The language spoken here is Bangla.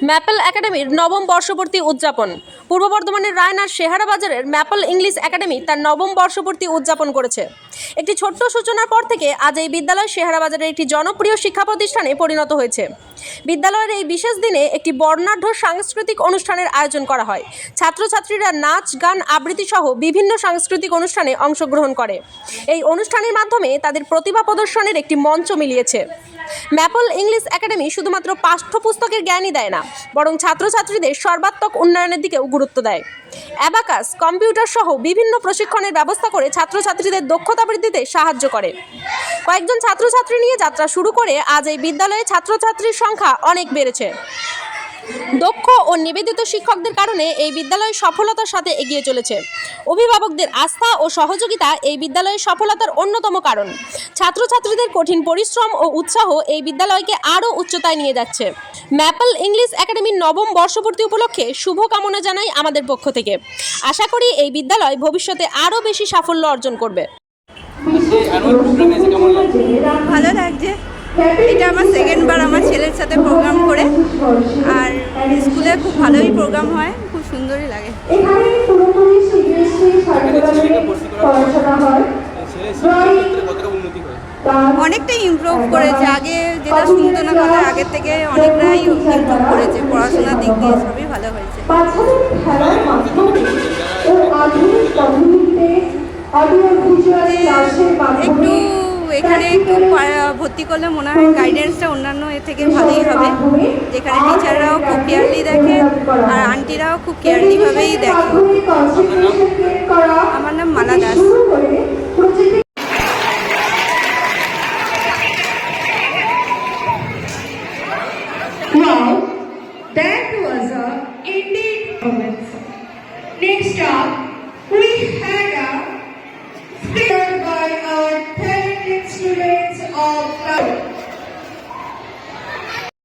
ম্যাপল একাডেমির নবম বর্ষপূর্তি উদযাপন। পূর্ব বর্ধমানের রায়নার শেহারা বাজারের ম্যাপল ইংলিশ একাডেমি তার নবম বর্ষপূর্তি উদযাপন করেছে। একটি ছোট্ট সূচনার পর থেকে আজ এই বিদ্যালয় শেহারা বাজারের একটি জনপ্রিয় শিক্ষা প্রতিষ্ঠানে পরিণত হয়েছে। বিদ্যালয়ের এই বিশেষ দিনে একটি বর্ণাঢ্য সাংস্কৃতিক অনুষ্ঠানের আয়োজন করা হয়। ছাত্রছাত্রীরা নাচ, গান, আবৃত্তি সহ বিভিন্ন সাংস্কৃতিক অনুষ্ঠানে অংশগ্রহণ করে। এই অনুষ্ঠানের মাধ্যমে তাদের প্রতিভা প্রদর্শনের একটি মঞ্চ মিলিয়েছে। ম্যাপল ইংলিশ একাডেমি শুধুমাত্র পাঠ্যপুস্তকের জ্ঞানই দেয় না, বরং ছাত্রছাত্রীদের সর্বাত্মক উন্নয়নের দিকেও গুরুত্ব দেয়। অ্যাবাকাস, কম্পিউটার সহ বিভিন্ন প্রশিক্ষণের ব্যবস্থা করে ছাত্রছাত্রীদের দক্ষতা বৃদ্ধিতে সাহায্য করে। কয়েকজন ছাত্রছাত্রী নিয়ে যাত্রা শুরু করে আজ এই বিদ্যালয়ে ছাত্রছাত্রীর সংখ্যা অনেক বেড়েছে। দক্ষ ও নিবেদিত শিক্ষকদের কারণে এই বিদ্যালয় সফলতার সাথে এগিয়ে চলেছে। অভিভাবকদের আস্থা ও সহযোগিতা এই বিদ্যালয়ের সফলতার অন্যতম কারণ। ছাত্রছাত্রীদের কঠিন পরিশ্রম ও উৎসাহ এই বিদ্যালয়কে আরও উচ্চতায় নিয়ে যাচ্ছে। ম্যাপল ইংলিশ একাডেমির নবম বর্ষপূর্তি উপলক্ষে শুভকামনা জানাই আমাদের পক্ষ থেকে। আশা করি এই বিদ্যালয় ভবিষ্যতে আরও বেশি সাফল্য অর্জন করবে। ভালো লাগছে। এটা আমার সেকেন্ডবার আমার ছেলের সাথে প্রোগ্রাম করে, আর স্কুলে খুব ভালোই প্রোগ্রাম হয়, খুব সুন্দরই লাগে। অনেকটাই ইমপ্রুভ করেছে, আগে যেটা শুনতো না কথা আগের থেকে অনেকটাই ইমপ্রুভ করেছে, পড়াশোনার দিক দিয়ে সবই ভালো হয়েছে। একটু এখানে একটু ভর্তি করলে মনে হয় গাইডেন্সটা অন্যান্য এর থেকে ভালোই হবে, যেখানে টিচাররাও খুব কেয়ারলি দেখে আর আন্টিরাও খুব কেয়ারলিভাবেই দেখে। আমার নাম মালা Das. Wow, that was a indeed performance. Next up, we had a speaker by our talented students of